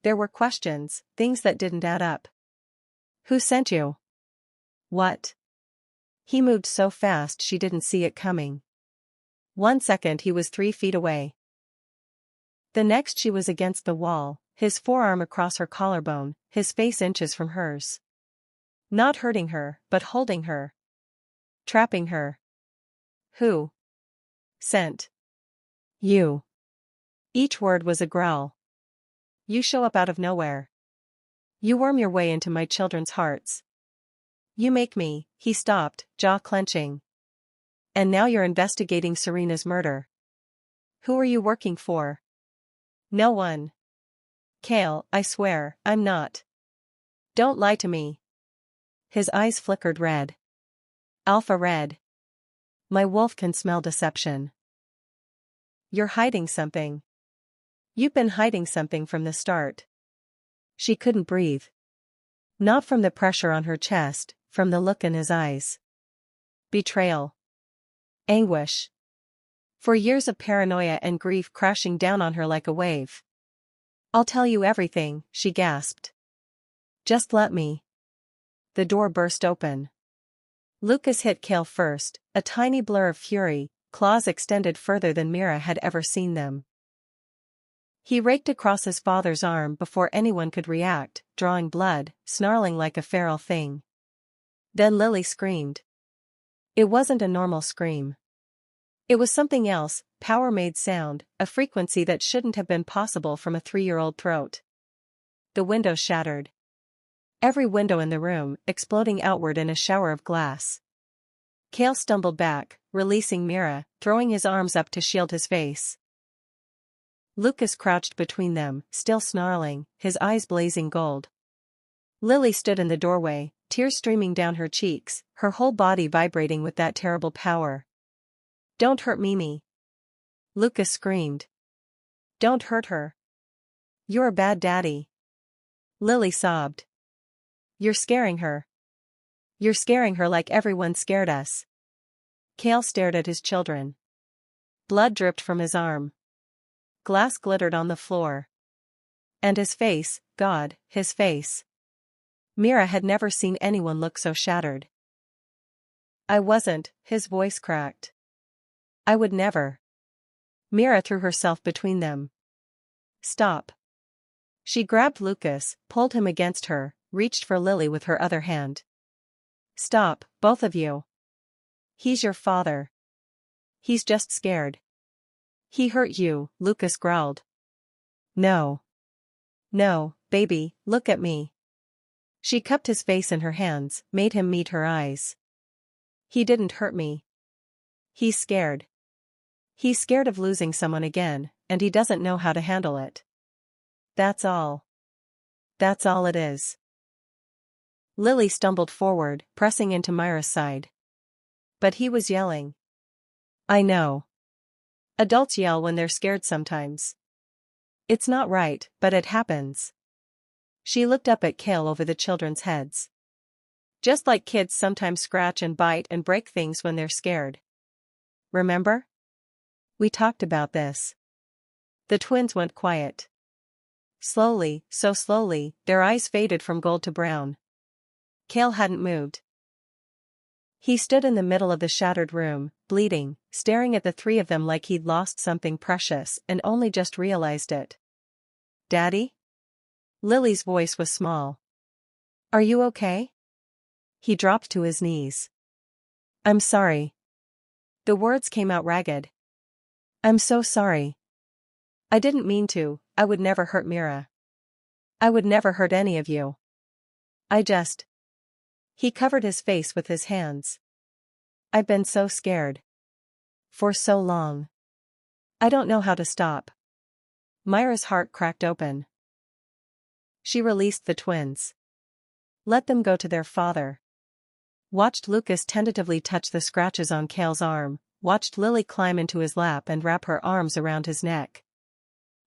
There were questions, things that didn't add up. Who sent you? What? He moved so fast she didn't see it coming. 1 second he was 3 feet away. The next she was against the wall, his forearm across her collarbone, his face inches from hers. Not hurting her, but holding her. Trapping her. Who? Sent. You. Each word was a growl. You show up out of nowhere. You worm your way into my children's hearts. You make me. He stopped, jaw clenching. And now you're investigating Serena's murder. Who are you working for? No one. Kale, I swear, I'm not. Don't lie to me. His eyes flickered red. Alpha red. My wolf can smell deception. You're hiding something. You've been hiding something from the start. She couldn't breathe. Not from the pressure on her chest, from the look in his eyes. Betrayal. Anguish. For years of paranoia and grief crashing down on her like a wave. I'll tell you everything, she gasped. Just let me. The door burst open. Lucas hit Kale first, a tiny blur of fury, claws extended further than Mira had ever seen them. He raked across his father's arm before anyone could react, drawing blood, snarling like a feral thing. Then Lily screamed. It wasn't a normal scream. It was something else, power made sound, a frequency that shouldn't have been possible from a 3-year-old throat. The window shattered. Every window in the room, exploding outward in a shower of glass. Cale stumbled back, releasing Mira, throwing his arms up to shield his face. Lucas crouched between them, still snarling, his eyes blazing gold. Lily stood in the doorway, tears streaming down her cheeks, her whole body vibrating with that terrible power. "Don't hurt Mimi!" Lucas screamed. "Don't hurt her. You're a bad daddy." Lily sobbed. "You're scaring her. You're scaring her like everyone scared us." Cale stared at his children. Blood dripped from his arm. Glass glittered on the floor. And his face, God, his face. Mira had never seen anyone look so shattered. "I wasn't," his voice cracked. "I would never." Mira threw herself between them. "Stop." She grabbed Lucas, pulled him against her, reached for Lily with her other hand. "Stop, both of you. He's your father. He's just scared." "He hurt you," Lucas growled. "No. No, baby, look at me." She cupped his face in her hands, made him meet her eyes. "He didn't hurt me. He's scared. He's scared of losing someone again, and he doesn't know how to handle it. That's all. That's all it is." Lily stumbled forward, pressing into Myra's side. But he was yelling. "I know. Adults yell when they're scared sometimes. It's not right, but it happens." She looked up at Cale over the children's heads. "Just like kids sometimes scratch and bite and break things when they're scared. Remember? We talked about this." The twins went quiet. Slowly, so slowly, their eyes faded from gold to brown. Cale hadn't moved. He stood in the middle of the shattered room, bleeding, staring at the three of them like he'd lost something precious and only just realized it. "Daddy?" Lily's voice was small. "Are you okay?" He dropped to his knees. "I'm sorry." The words came out ragged. "I'm so sorry. I didn't mean to. I would never hurt Mira. I would never hurt any of you. I just..." He covered his face with his hands. "I've been so scared. For so long. I don't know how to stop." Myra's heart cracked open. She released the twins. Let them go to their father. Watched Lucas tentatively touch the scratches on Cale's arm, watched Lily climb into his lap and wrap her arms around his neck.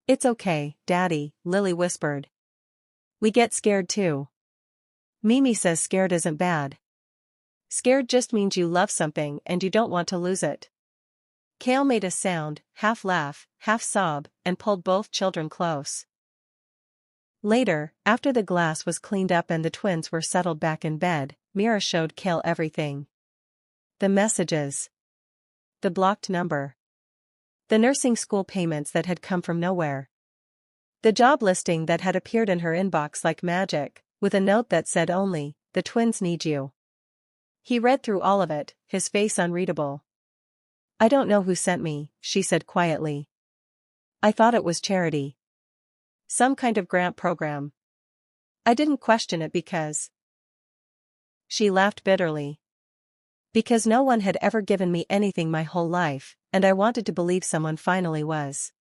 "It's okay, Daddy," Lily whispered. "We get scared too. Mimi says scared isn't bad. Scared just means you love something and you don't want to lose it." Cale made a sound, half laugh, half sob, and pulled both children close. Later, after the glass was cleaned up and the twins were settled back in bed, Mira showed Cale everything. The messages. The blocked number. The nursing school payments that had come from nowhere. The job listing that had appeared in her inbox like magic, with a note that said only, "The twins need you." He read through all of it, his face unreadable. "I don't know who sent me," she said quietly. "I thought it was charity. Some kind of grant program. I didn't question it because..." She laughed bitterly. "Because no one had ever given me anything my whole life, and I wanted to believe someone finally was.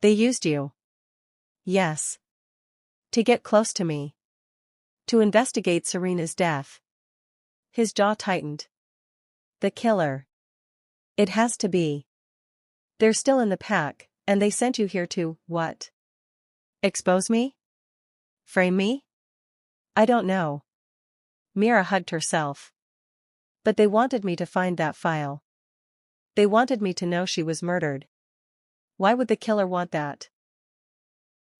They used you." "Yes. To get close to me. To investigate Serena's death." His jaw tightened. "The killer. It has to be. They're still in the pack, and they sent you here to, what? Expose me? Frame me? I don't know." Mira hugged herself. "But they wanted me to find that file. They wanted me to know she was murdered. Why would the killer want that?"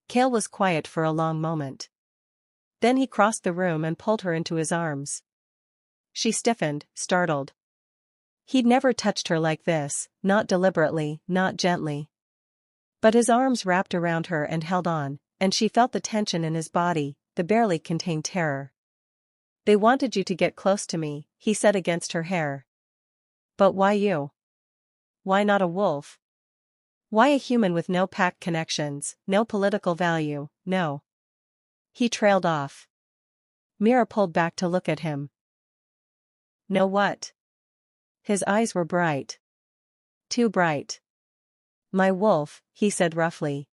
Cale was quiet for a long moment. Then he crossed the room and pulled her into his arms. She stiffened, startled. He'd never touched her like this, not deliberately, not gently. But his arms wrapped around her and held on, and she felt the tension in his body, the barely contained terror. "They wanted you to get close to me," he said against her hair. "But why you? why not a wolf? Why a human with no pack connections, no political value, no? He trailed off. Mira pulled back to look at him. No what? His eyes were bright. Too bright. My wolf, he said roughly.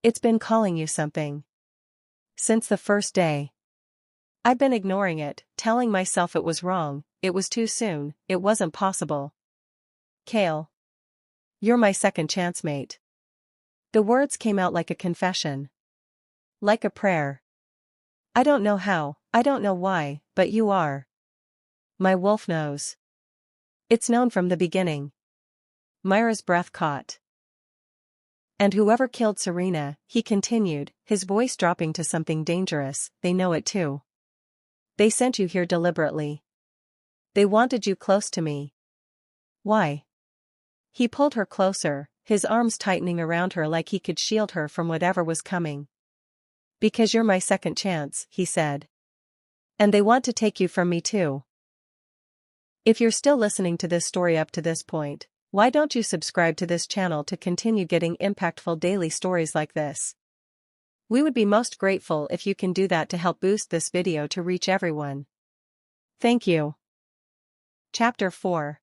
It's been calling you something. Since the first day. I've been ignoring it, telling myself it was wrong, it was too soon, it wasn't possible. Kale. You're my second chance mate. The words came out like a confession. Like a prayer. I don't know how, I don't know why, but you are. My wolf knows. It's known from the beginning. Myra's breath caught. And whoever killed Serena, he continued, his voice dropping to something dangerous, they know it too. They sent you here deliberately. They wanted you close to me. Why? He pulled her closer, his arms tightening around her like he could shield her from whatever was coming. Because you're my second chance, he said. And they want to take you from me too. If you're still listening to this story up to this point, why don't you subscribe to this channel to continue getting impactful daily stories like this? We would be most grateful if you can do that to help boost this video to reach everyone. Thank you. Chapter 4.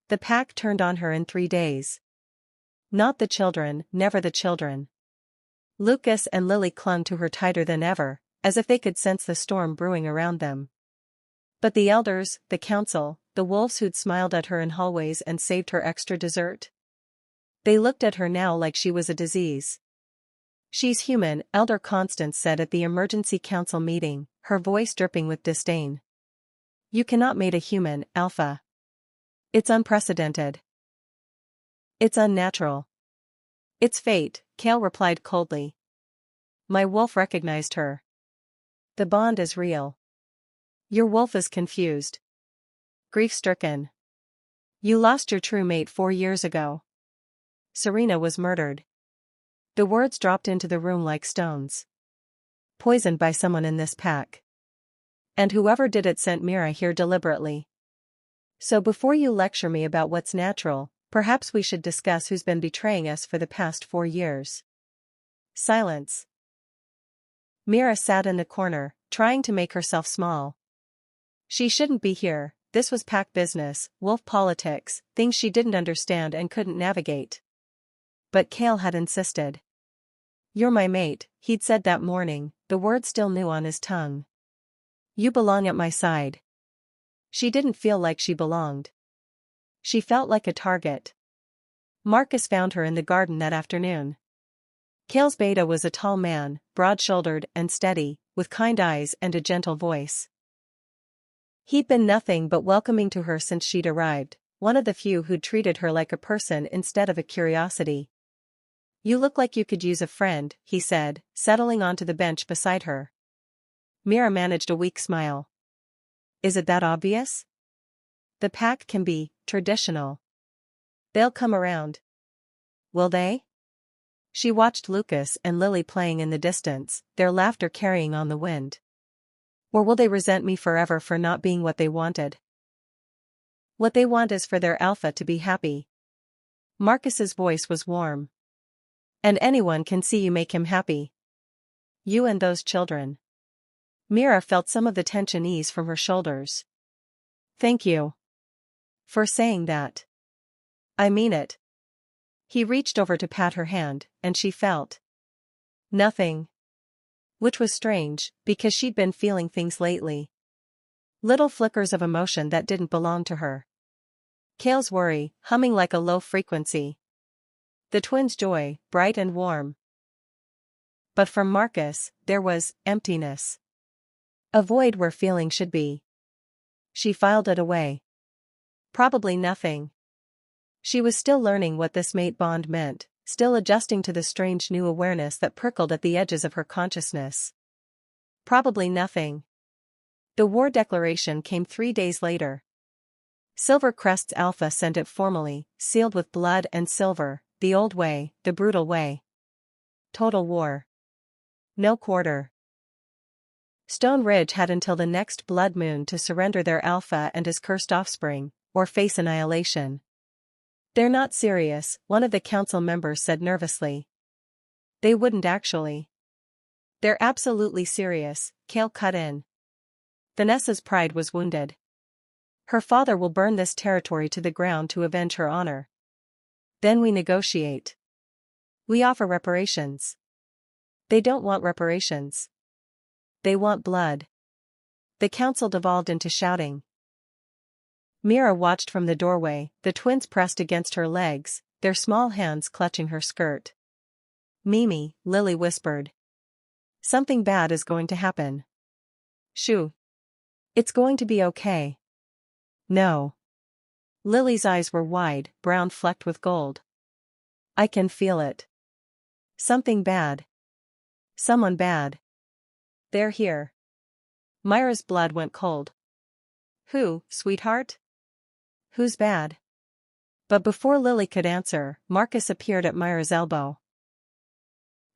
The pack turned on her in 3 days. Not the children, never the children. Lucas and Lily clung to her tighter than ever, as if they could sense the storm brewing around them. But the elders, the council, the wolves who'd smiled at her in hallways and saved her extra dessert? They looked at her now like she was a disease. She's human, Elder Constance said at the emergency council meeting, her voice dripping with disdain. You cannot mate a human, Alpha. It's unprecedented. It's unnatural. It's fate, Kale replied coldly. My wolf recognized her. The bond is real. Your wolf is confused. Grief-stricken. You lost your true mate 4 years ago. Serena was murdered. The words dropped into the room like stones. Poisoned by someone in this pack. And whoever did it sent Mira here deliberately. So before you lecture me about what's natural, perhaps we should discuss who's been betraying us for the past 4 years. Silence. Mira sat in the corner, trying to make herself small. She shouldn't be here, this was pack business, wolf politics, things she didn't understand and couldn't navigate. But Kale had insisted. You're my mate, he'd said that morning, the word still new on his tongue. You belong at my side. She didn't feel like she belonged. She felt like a target. Marcus found her in the garden that afternoon. Kale's beta was a tall man, broad-shouldered and steady, with kind eyes and a gentle voice. He'd been nothing but welcoming to her since she'd arrived, one of the few who'd treated her like a person instead of a curiosity. You look like you could use a friend, he said, settling onto the bench beside her. Mira managed a weak smile. Is it that obvious? The pack can be traditional. They'll come around. Will they? She watched Lucas and Lily playing in the distance, their laughter carrying on the wind. Or will they resent me forever for not being what they wanted? What they want is for their alpha to be happy. Marcus's voice was warm. And anyone can see you make him happy. You and those children. Mira felt some of the tension ease from her shoulders. Thank you. For saying that. I mean it. He reached over to pat her hand, and she felt nothing. Which was strange, because she'd been feeling things lately. Little flickers of emotion that didn't belong to her. Kale's worry, humming like a low frequency. The twins' joy, bright and warm. But from Marcus, there was emptiness. A void where feeling should be. She filed it away. Probably nothing. She was still learning what this mate bond meant, still adjusting to the strange new awareness that prickled at the edges of her consciousness. Probably nothing. The war declaration came 3 days later. Silvercrest's Alpha sent it formally, sealed with blood and silver, the old way, the brutal way. Total war. No quarter. Stone Ridge had until the next blood moon to surrender their Alpha and his cursed offspring, or face annihilation. They're not serious, one of the council members said nervously. They wouldn't actually. They're absolutely serious, Kale cut in. Vanessa's pride was wounded. Her father will burn this territory to the ground to avenge her honor. Then we negotiate. We offer reparations. They don't want reparations. They want blood. The council devolved into shouting. Mira watched from the doorway, the twins pressed against her legs, their small hands clutching her skirt. Mimi, Lily whispered. Something bad is going to happen. Shoo. It's going to be okay. No. Lily's eyes were wide, brown flecked with gold. I can feel it. Something bad. Someone bad. They're here. Myra's blood went cold. Who, sweetheart? Who's bad? But before Lily could answer, Marcus appeared at Myra's elbow.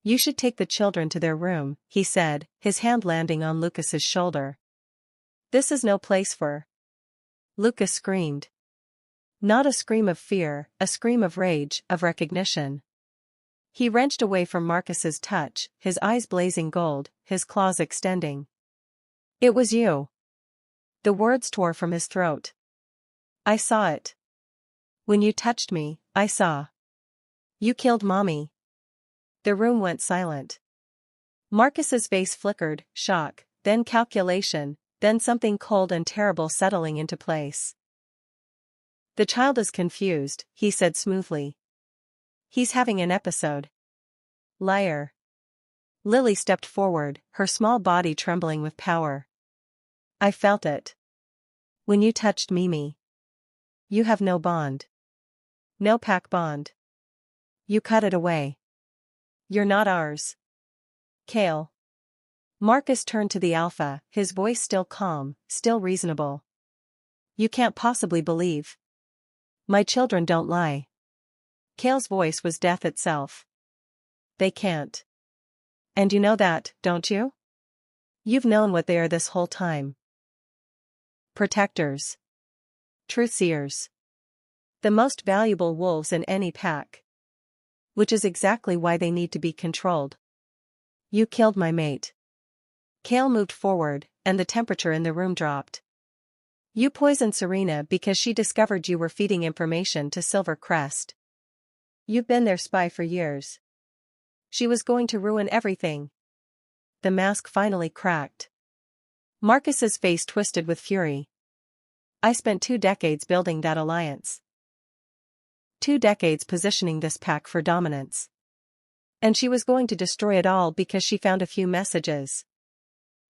You should take the children to their room, he said, his hand landing on Lucas's shoulder. This is no place for. Lucas screamed. Not a scream of fear, a scream of rage, of recognition. He wrenched away from Marcus's touch, his eyes blazing gold, his claws extending. It was you. The words tore from his throat. I saw it. When you touched me, I saw. You killed Mommy. The room went silent. Marcus's face flickered, shock, then calculation, then something cold and terrible settling into place. The child is confused, he said smoothly. He's having an episode. Liar. Lily stepped forward, her small body trembling with power. I felt it. When you touched Mimi. You have no bond. No pack bond. You cut it away. You're not ours. Kale. Marcus turned to the alpha, his voice still calm, still reasonable. You can't possibly believe. My children don't lie. Kale's voice was death itself. They can't. And you know that, don't you? You've known what they are this whole time. Protectors. Truth-seers. The most valuable wolves in any pack. Which is exactly why they need to be controlled. You killed my mate. Kale moved forward, and the temperature in the room dropped. You poisoned Serena because she discovered you were feeding information to Silver Crest. You've been their spy for years. She was going to ruin everything. The mask finally cracked. Marcus's face twisted with fury. I spent 2 decades building that alliance. 2 decades positioning this pack for dominance. And she was going to destroy it all because she found a few messages.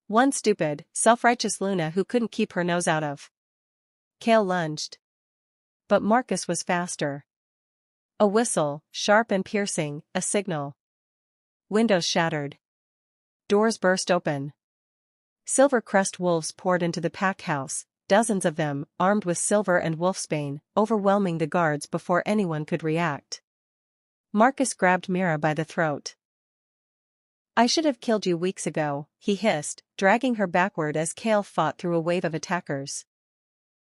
One stupid, self-righteous Luna who couldn't keep her nose out of. Kale lunged. But Marcus was faster. A whistle, sharp and piercing, a signal. Windows shattered. Doors burst open. Silver Crest wolves poured into the pack house, dozens of them, armed with silver and wolfsbane, overwhelming the guards before anyone could react. Marcus grabbed Mira by the throat. I should have killed you weeks ago, he hissed, dragging her backward as Kale fought through a wave of attackers.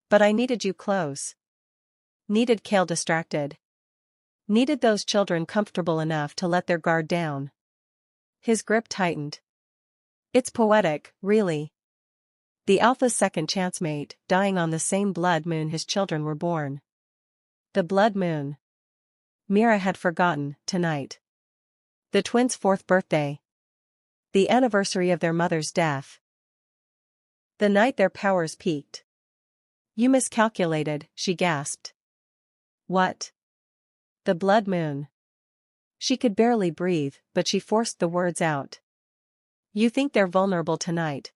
But I needed you close. Needed Kale distracted. Needed those children comfortable enough to let their guard down. His grip tightened. It's poetic, really. The Alpha's second chance mate, dying on the same blood moon his children were born. The blood moon. Mira had forgotten, tonight. The twins' 4th birthday. The anniversary of their mother's death. The night their powers peaked. You miscalculated, she gasped. What? The blood moon. She could barely breathe, but she forced the words out. You think they're vulnerable tonight.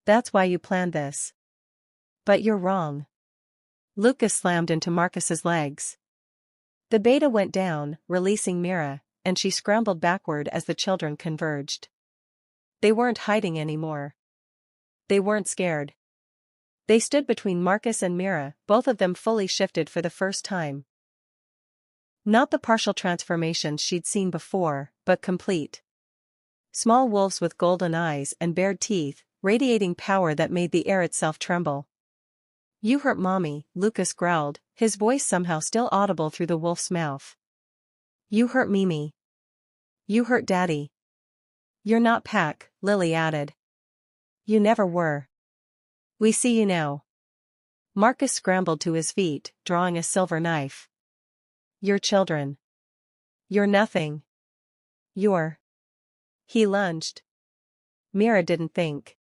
That's why you planned this. But you're wrong. Lucas slammed into Marcus's legs. The beta went down, releasing Mira, and she scrambled backward as the children converged. They weren't hiding anymore. They weren't scared. They stood between Marcus and Mira, both of them fully shifted for the first time. Not the partial transformations she'd seen before, but complete. Small wolves with golden eyes and bared teeth, radiating power that made the air itself tremble. You hurt Mommy, Lucas growled, his voice somehow still audible through the wolf's mouth. You hurt Mimi. You hurt Daddy. You're not Pack, Lily added. You never were. We see you now. Marcus scrambled to his feet, drawing a silver knife. You're children. You're nothing. You're. He lunged. Mira didn't think.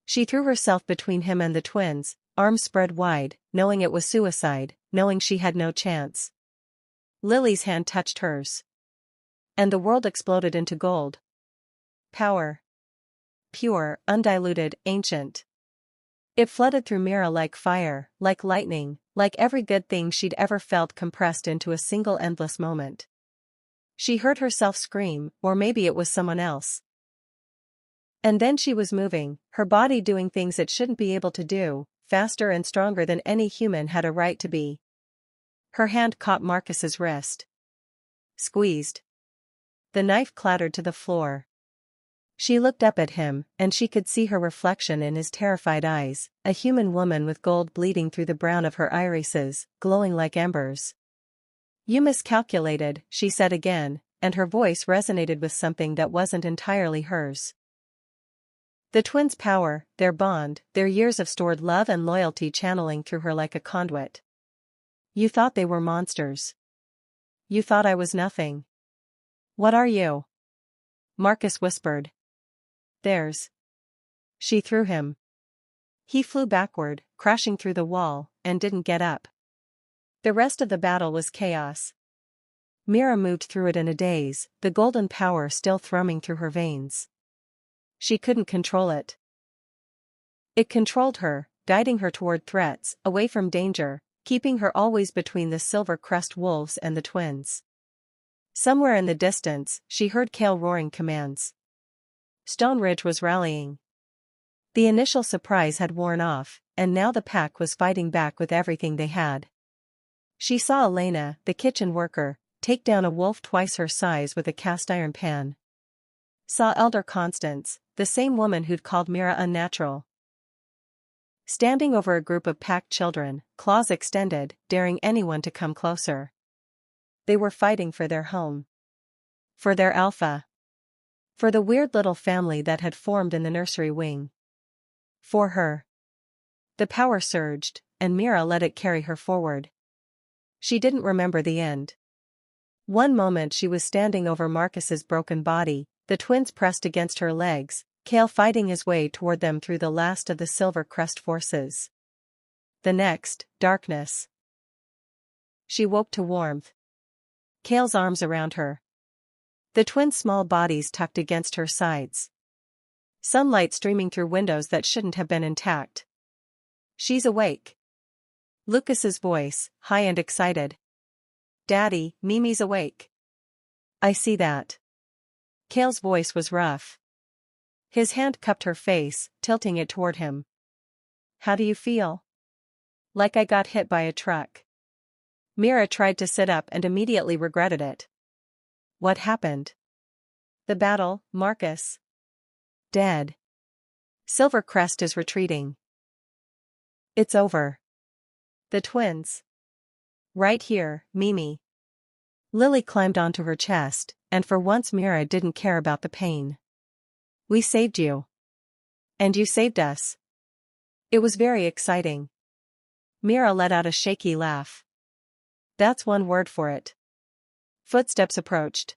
She threw herself between him and the twins, arms spread wide, knowing it was suicide, knowing she had no chance. Lily's hand touched hers. And the world exploded into gold. Power. Pure, undiluted, ancient. It flooded through Mira like fire, like lightning, like every good thing she'd ever felt compressed into a single endless moment. She heard herself scream, or maybe it was someone else. And then she was moving, her body doing things it shouldn't be able to do, faster and stronger than any human had a right to be. Her hand caught Marcus's wrist. Squeezed. The knife clattered to the floor. She looked up at him, and she could see her reflection in his terrified eyes, a human woman with gold bleeding through the brown of her irises, glowing like embers. You miscalculated, she said again, and her voice resonated with something that wasn't entirely hers. The twins' power, their bond, their years of stored love and loyalty channeling through her like a conduit. You thought they were monsters. You thought I was nothing. What are you? Marcus whispered. Theirs. She threw him. He flew backward, crashing through the wall, and didn't get up. The rest of the battle was chaos. Mira moved through it in a daze, the golden power still thrumming through her veins. She couldn't control it. It controlled her, guiding her toward threats, away from danger, keeping her always between the silver-crest wolves and the twins. Somewhere in the distance, she heard Kale roaring commands. Stone Ridge was rallying. The initial surprise had worn off, and now the pack was fighting back with everything they had. She saw Elena, the kitchen worker, take down a wolf twice her size with a cast-iron pan. Saw Elder Constance, the same woman who'd called Mira unnatural, standing over a group of packed children, claws extended, daring anyone to come closer. They were fighting for their home. For their alpha. For the weird little family that had formed in the nursery wing. For her. The power surged, and Mira let it carry her forward. She didn't remember the end. One moment she was standing over Marcus's broken body, the twins pressed against her legs, Kale fighting his way toward them through the last of the Silver Crest forces. The next, darkness. She woke to warmth. Kale's arms around her. The twins' small bodies tucked against her sides. Sunlight streaming through windows that shouldn't have been intact. She's awake. Lucas's voice, high and excited. Daddy, Mimi's awake. I see that. Kale's voice was rough. His hand cupped her face, tilting it toward him. How do you feel? Like I got hit by a truck. Mira tried to sit up and immediately regretted it. What happened? The battle, Marcus. Dead. Silvercrest is retreating. It's over. The twins. Right here, Mimi. Lily climbed onto her chest, and for once Mira didn't care about the pain. We saved you. And you saved us. It was very exciting. Mira let out a shaky laugh. That's one word for it. Footsteps approached.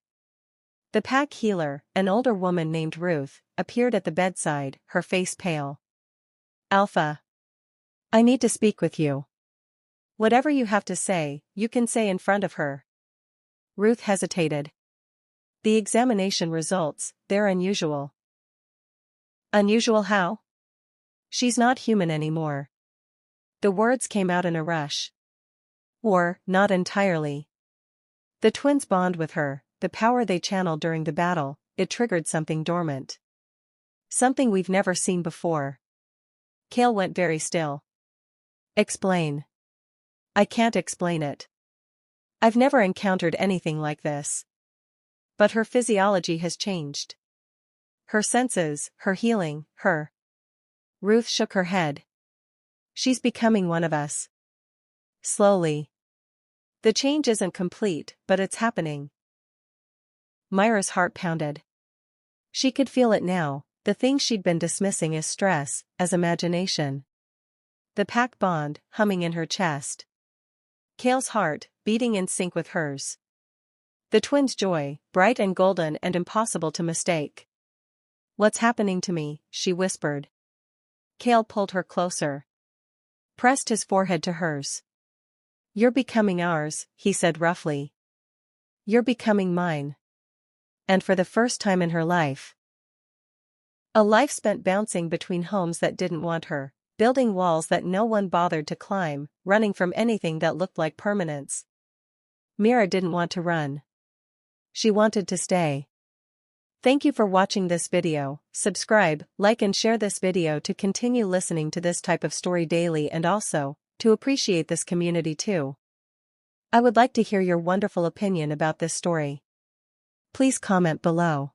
The pack healer, an older woman named Ruth, appeared at the bedside, her face pale. Alpha. I need to speak with you. Whatever you have to say, you can say in front of her. Ruth hesitated. The examination results, they're unusual. Unusual how? She's not human anymore. The words came out in a rush. Or, not entirely. The twins bond with her, the power they channeled during the battle, it triggered something dormant. Something we've never seen before. Kale went very still. Explain. I can't explain it. I've never encountered anything like this. But her physiology has changed. Her senses, her healing, her. Ruth shook her head. She's becoming one of us. Slowly. The change isn't complete, but it's happening. Myra's heart pounded. She could feel it now, the thing she'd been dismissing as stress, as imagination. The pack bond, humming in her chest. Kale's heart, beating in sync with hers. The twins' joy, bright and golden and impossible to mistake. "What's happening to me?" she whispered. Kale pulled her closer. Pressed his forehead to hers. "You're becoming ours," he said roughly. "You're becoming mine." And for the first time in her life. A life spent bouncing between homes that didn't want her, building walls that no one bothered to climb, running from anything that looked like permanence. Myra didn't want to run. She wanted to stay. Thank you for watching this video. Subscribe, like and share this video to continue listening to this type of story daily and also, to appreciate this community too. I would like to hear your wonderful opinion about this story. Please comment below.